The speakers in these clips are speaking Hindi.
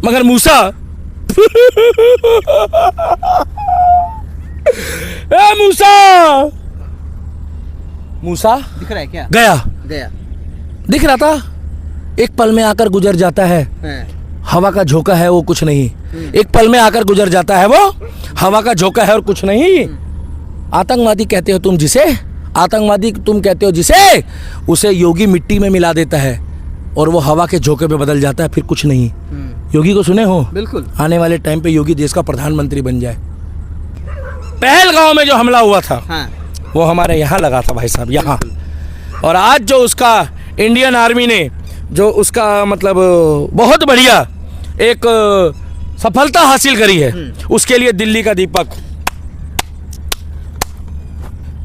मगर मूसा ए मूसा मूसा दिख रहा है क्या? गया गया दिख रहा था, एक पल में आकर गुजर जाता है, हवा का झोंका है वो कुछ नहीं। एक पल में आकर गुजर जाता है वो हवा का झोंका है और कुछ नहीं। आतंकवादी कहते हो तुम जिसे, आतंकवादी तुम कहते हो जिसे, उसे योगी मिट्टी में मिला देता है और वो हवा के झोंके पे बदल जाता है, फिर कुछ नहीं। योगी को सुने हो? बिल्कुल। आने वाले टाइम पे योगी देश का प्रधानमंत्री बन जाए। पहलगांव में जो हमला हुआ था वो हमारे यहाँ लगा था भाई साहब, यहाँ। और आज जो उसका इंडियन आर्मी ने जो उसका मतलब बहुत बढ़िया एक सफलता हासिल करी है, उसके लिए दिल्ली का दीपक,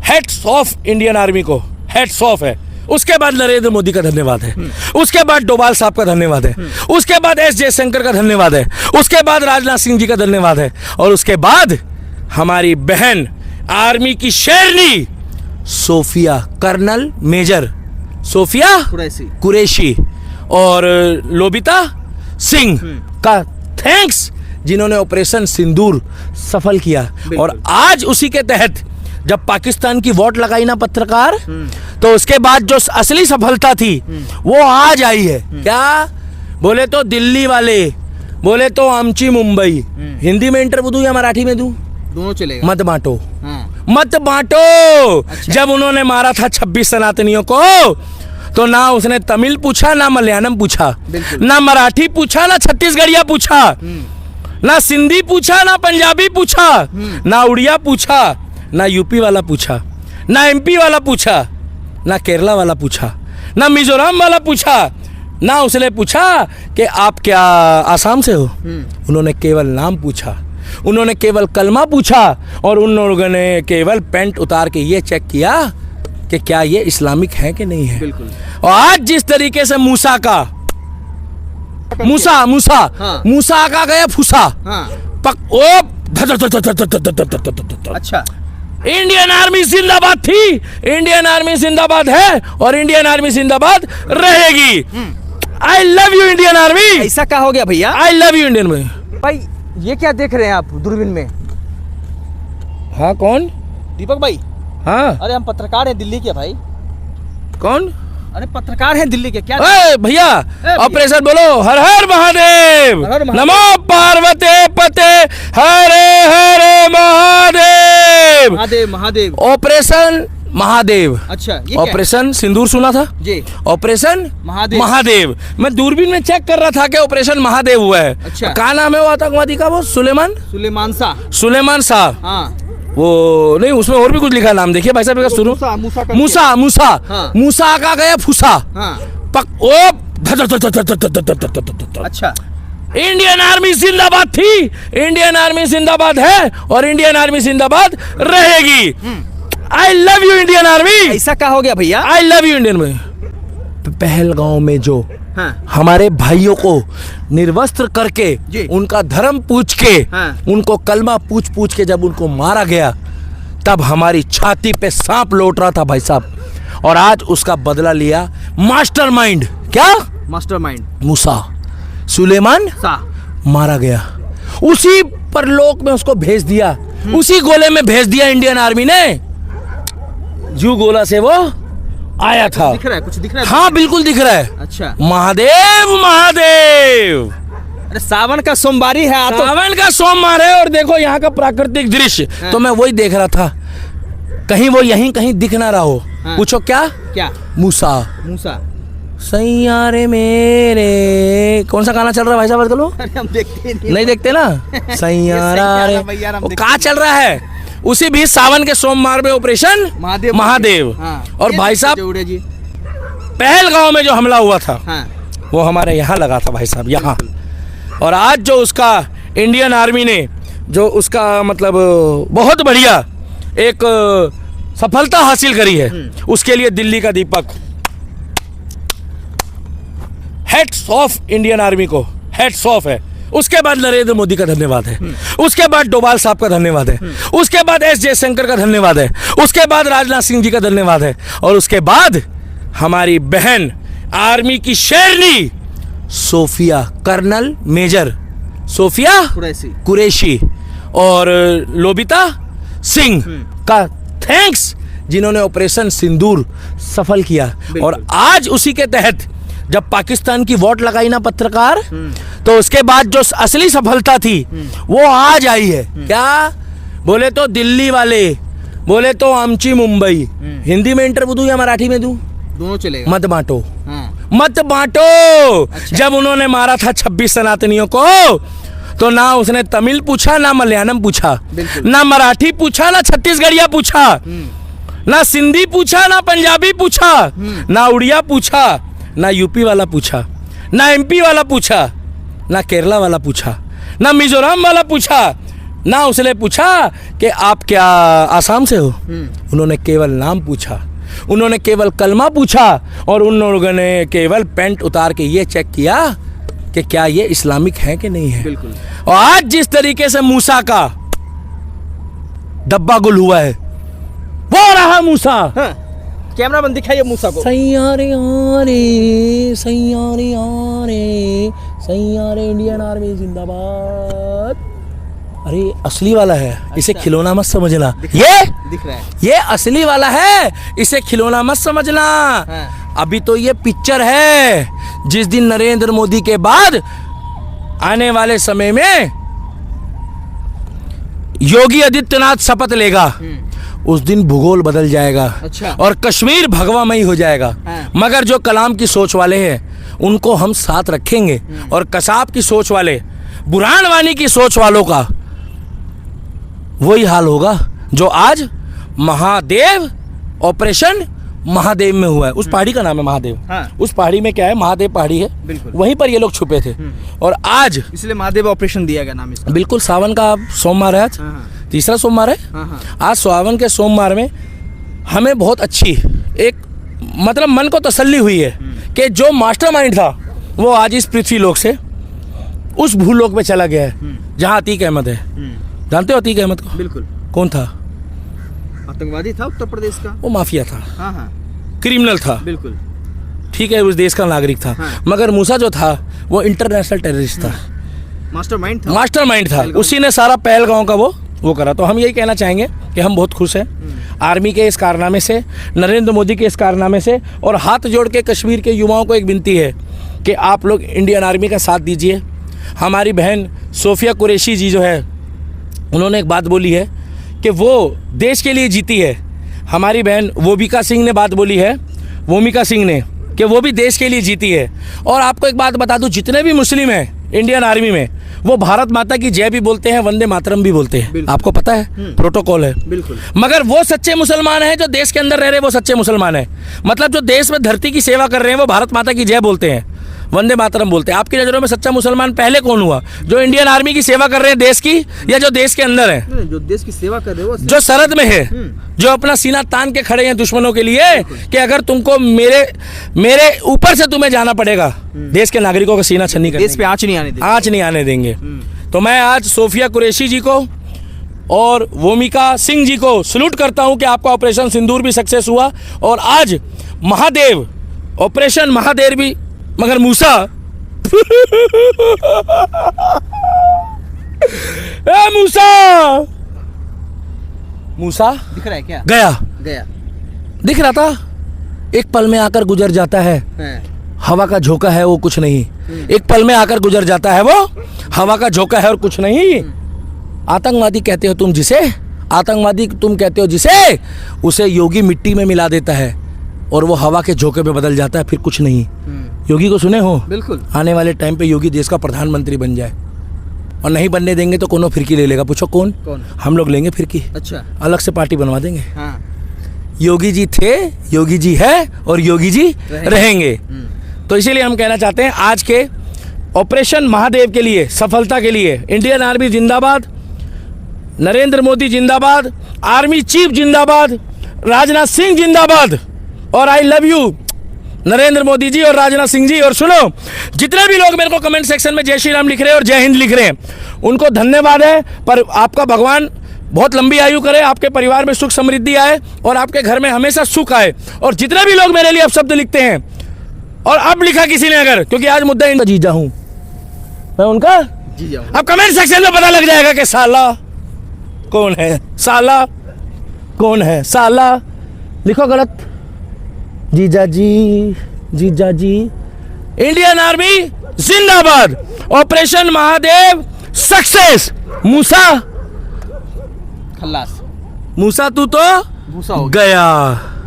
हेड्स ऑफ इंडियन आर्मी को हेड्स ऑफ है। उसके बाद नरेंद्र मोदी का धन्यवाद है, उसके बाद डोभाल साहब का धन्यवाद है, उसके बाद एस जयशंकर का धन्यवाद है, उसके बाद राजनाथ सिंह जी का धन्यवाद है, और उसके बाद हमारी बहन आर्मी की शेरनी सोफिया, कर्नल मेजर सोफिया कुरैशी और लोबिता सिंह का थैंक्स, जिन्होंने ऑपरेशन सिंदूर सफल किया। और आज उसी के तहत जब पाकिस्तान की वोट लगाई ना पत्रकार, तो उसके बाद जो असली सफलता थी वो आज आई है। क्या बोले तो दिल्ली वाले, बोले तो आमची मुंबई। हिंदी में इंटरव्यू दूं या मराठी में दूं? दोनों चलेगा। मत बांटो, मत बांटो। अच्छा। जब उन्होंने मारा था 26 सनातनियों को, तो ना उसने तमिल पूछा, ना मलयालम पूछा, ना मराठी पूछा, ना छत्तीसगढ़िया पूछा, ना सिंधी पूछा, ना पंजाबी पूछा, ना उड़िया पूछा, ना यूपी वाला पूछा, ना एमपी वाला पूछा, ना केरला वाला पूछा, ना मिजोरम वाला पूछा, ना उसने पूछा कि आप क्या आसाम से हो। उन्होंने केवल नाम पूछा, उन्होंने केवल कलमा पूछा, और उन लोगों ने केवल पैंट उतार के ये चेक किया कि क्या ये इस्लामिक है कि नहीं है। बिल्कुल। और आज जिस तरीके से मूसा का मूसा का गया फूसा, अच्छा। इंडियन आर्मी जिंदाबाद थी, इंडियन आर्मी जिंदाबाद है, और इंडियन आर्मी जिंदाबाद रहेगी। आई लव यू इंडियन आर्मी। ऐसा क्या हो गया भैया? आई लव यू इंडियन आर्मी। भाई ये क्या देख रहे हैं आप दूरबीन में? हाँ कौन? दीपक भाई। हाँ अरे हम पत्रकार हैं दिल्ली के भाई। कौन? अरे पत्रकार हैं दिल्ली के। क्या भैया ऑपरेशन बोलो, हर हर महादेव, हर हर महादेव। नमो पार्वती पते, हरे हरे महादेव। महादेव महादेव। ऑपरेशन महादेव। अच्छा, ये क्या है? ऑपरेशन सिंदूर सुना था जी। ऑपरेशन महादेव। महादेव। मैं दूरबीन में चेक कर रहा था कि ऑपरेशन महादेव हुआ है। अच्छा। क्या नाम है वो आतंकवादी का? वो सुलेमान शाह। हाँ। वो नहीं, उसमें और भी कुछ लिखा है नाम, देखिए भाई साहब का शुरू। मूसा का गया फूसा। अच्छा। इंडियन आर्मी जिंदाबाद थी, इंडियन आर्मी जिंदाबाद है, और इंडियन आर्मी जिंदाबाद रहेगी। आई लव यू इंडियन आर्मी। ऐसा क्या हो गया भैया? आई love you Indian army. Pahalgam में जो हमारे भाइयों को निर्वस्त्र करके, उनका धर्म पूछ के, उनको कलमा पूछ पूछ के जब उनको मारा गया, तब हमारी छाती पे सांप लौट रहा था भाई साहब। और आज उसका बदला लिया मास्टरमाइंड। क्या? मास्टरमाइंड मूसा सुलेमान शाह मारा गया। उसी परलोक में उसको भेज दिया, उसी गोले में भेज दिया इंडियन आर्मी ने, जो गोला से वो आया था। दिख रहा है? कुछ दिख रहा है? हाँ बिल्कुल दिख रहा है। अच्छा। महादेव महादेव। अरे सावन का सोमवारी है, सावन का सोमवार है, और देखो यहाँ का प्राकृतिक दृश्य। तो मैं वही देख रहा था, कहीं वो यहीं कहीं दिख ना रहा हो। पूछो क्या? क्या? मूसा सैयारे मेरे। कौन सा गाना चल रहा है भाई साहब? बता लो। हम देखते नहीं देखते ना। सैयारा रे वो कहाँ चल रहा है? उसी भी सावन के सोमवार में ऑपरेशन महादेव। और भाई साहब पहलगांव में जो हमला हुआ था वो हमारे यहाँ लगा था भाई साहब, यहाँ। और आज जो उसका इंडियन आर्मी ने जो उसका मतलब बहुत बढ़िया एक सफलता हासिल करी है, उसके लिए दिल्ली का दीपक, हेड्स ऑफ इंडियन आर्मी को हेड्स ऑफ है। उसके बाद नरेंद्र मोदी का धन्यवाद है, उसके बाद डोभाल साहब का धन्यवाद है, उसके बाद एस जयशंकर का धन्यवाद है, उसके बाद राजनाथ सिंह जी का धन्यवाद है, और उसके बाद हमारी बहन आर्मी की शेरनी सोफिया, कर्नल मेजर सोफिया कुरैशी और लोबिता सिंह का थैंक्स, जिन्होंने ऑपरेशन सिंदूर सफल किया। और आज उसी के तहत जब पाकिस्तान की वोट लगाई ना पत्रकार, तो उसके बाद जो असली सफलता थी वो आज आई है। क्या बोले तो दिल्ली वाले, बोले तो आमची मुंबई। हिंदी में इंटरव्यू दूं या मराठी में दूं? दोनों चलेगा। मत बांटो, हाँ। मत बांटो। अच्छा। जब उन्होंने मारा था 26 सनातनियों को, तो ना उसने तमिल पूछा, ना मलयालम पूछा, ना मराठी पूछा, ना छत्तीसगढ़िया पूछा, ना सिंधी पूछा, ना पंजाबी पूछा, ना उड़िया पूछा, ना यूपी वाला पूछा, ना एमपी वाला पूछा, ना केरला वाला पूछा, ना मिजोरम वाला पूछा, ना उसने पूछा कि आप क्या आसाम से हो। उन्होंने केवल नाम पूछा, उन्होंने केवल कलमा पूछा, और उन लोगों ने केवल पैंट उतार के ये चेक किया कि क्या ये इस्लामिक है कि नहीं है। बिल्कुल। और आज जिस तरीके से मूसा का डब्बा गुल हुआ है, वो रहा मूसा। हाँ। कैमरा बंद दिखाइए मूसा को। सैयारे आरे, सैयारे आरे, सैयारे, इंडियन आर्मी जिंदाबाद। अरे असली वाला है, इसे खिलौना मत समझना। ये दिख रहा है। ये असली वाला है, इसे खिलौना मत समझना। हाँ। अभी तो ये पिक्चर है। जिस दिन नरेंद्र मोदी के बाद आने वाले समय में योगी आदित्यनाथ शपथ लेगा, उस दिन भूगोल बदल जाएगा। अच्छा। और कश्मीर भगवामयी हो जाएगा। हाँ। मगर जो कलाम की सोच वाले हैं उनको हम साथ रखेंगे, और कसाब की सोच वाले, बुरहान वानी की सोच वालों का वही हाल होगा जो आज महादेव ऑपरेशन महादेव में हुआ है। उस पहाड़ी का नाम है महादेव। हाँ। उस पहाड़ी में क्या है, महादेव पहाड़ी है, बिल्कुल। वहीं पर ये लोग छुपे थे। और आज इसलिए महादेव ऑपरेशन दिया गया नाम इसका। बिल्कुल सावन का सोमवार है, आज हाँ। तीसरा सोमवार है। हाँ। आज सावन के सोमवार में हमें बहुत अच्छी एक मतलब मन को तसल्ली हुई है कि जो मास्टरमाइंड था वो आज इस पृथ्वी लोक से उस भूलोक में चला गया है जहाँ अतीक अहमद है। जानते हो अतीक अहमद को? बिल्कुल। कौन था? आतंकवादी था उत्तर प्रदेश का। वो माफिया था, हाँ हाँ क्रिमिनल था। बिल्कुल। ठीक है, उस देश का नागरिक था। हाँ। मगर मूसा जो था वो इंटरनेशनल टेररिस्ट था, मास्टरमाइंड था। मास्टरमाइंड था। उसी ने सारा पहलगांव का वो करा। तो हम यही कहना चाहेंगे कि हम बहुत खुश हैं आर्मी के इस कारनामे से, नरेंद्र मोदी के इस कारनामे से। और हाथ जोड़ के कश्मीर के युवाओं को एक विनती है कि आप लोग इंडियन आर्मी का साथ दीजिए। हमारी बहन सोफिया कुरैशी जी जो है, उन्होंने एक बात बोली है कि वो देश के लिए जीती है। हमारी बहन वोमिका सिंह ने बात बोली है, वोमिका सिंह ने, कि वो भी देश के लिए जीती है। और आपको एक बात बता दूं, जितने भी मुस्लिम हैं इंडियन आर्मी में, वो भारत माता की जय भी बोलते हैं, वंदे मातरम भी बोलते हैं। आपको पता है, प्रोटोकॉल है। बिल्कुल। मगर वो सच्चे मुसलमान हैं जो देश के अंदर रह रहे हैं, वो सच्चे मुसलमान हैं। मतलब जो देश में धरती की सेवा कर रहे हैं वो भारत माता की जय बोलते हैं, वंदे मातरम बोलते हैं। आपकी नज़रों में सच्चा मुसलमान पहले कौन हुआ? जो इंडियन आर्मी की सेवा कर रहे हैं देश की, या जो देश के अंदर है? नहीं, जो देश की सेवा कर रहे हो, जो सरहद में है, जो अपना सीना तान के खड़े हैं दुश्मनों के लिए कि अगर तुमको मेरे ऊपर से तुम्हें जाना पड़ेगा, देश के नागरिकों का सीना छन्नी कर देश पे आंच नहीं आने देंगे। आंच नहीं आने देंगे। तो मैं आज सोफिया कुरैशी जी को और वोमिका सिंह जी को सल्यूट करता हूं कि आपका ऑपरेशन सिंदूर भी सक्सेस हुआ। और आज महादेव ऑपरेशन महादेव भी, मगर मूसा ए मूसा दिख रहा है क्या? गया दिख रहा था। एक पल में आकर गुजर जाता है, हवा का झोंका है वो कुछ नहीं। एक पल में आकर गुजर जाता है वो हवा का झोंका है और कुछ नहीं। आतंकवादी कहते हो तुम जिसे, आतंकवादी तुम कहते हो जिसे, उसे योगी मिट्टी में मिला देता है और वो हवा के झोंके पे बदल जाता है, फिर कुछ नहीं। योगी को सुने हो? बिल्कुल। आने वाले टाइम पे योगी देश का प्रधानमंत्री बन जाए, और नहीं बनने देंगे तो कोनो फिरकी ले लेगा। पूछो कौन? हम लोग लेंगे फिरकी। अच्छा। अलग से पार्टी बनवा देंगे। हाँ। योगी जी थे, योगी जी है और योगी जी रहेंगे। तो इसीलिए हम कहना चाहते हैं आज के ऑपरेशन महादेव के लिए, सफलता के लिए इंडियन आर्मी जिंदाबाद, नरेंद्र मोदी जिंदाबाद, आर्मी चीफ जिंदाबाद, राजनाथ सिंह जिंदाबाद। और I love you Narendra Modi ji और राजनाथ सिंह जी। और सुनो, जितने भी लोग मेरे को कमेंट सेक्शन में जय श्री राम लिख रहे हैं और जय हिंद लिख रहे हैं, उनको धन्यवाद है। पर आपका भगवान बहुत लंबी आयु करे, आपके परिवार में सुख समृद्धि आए और आपके घर में हमेशा सुख आए। और जितने भी लोग मेरे लिए अब शब्द लिखते हैं, और अब लिखा किसी ने अगर, क्योंकि आज मुद्दा इंडिया जीजा हूं मैं, उनका जी जाओ। अब कमेंट सेक्शन में पता लग जाएगा कि साला कौन है, साला कौन है, साला लिखो गलत। जीजा जी इंडियन आर्मी जिंदाबाद, ऑपरेशन महादेव सक्सेस। मूसा खल्लास तू तो भूसा हो गया। गया।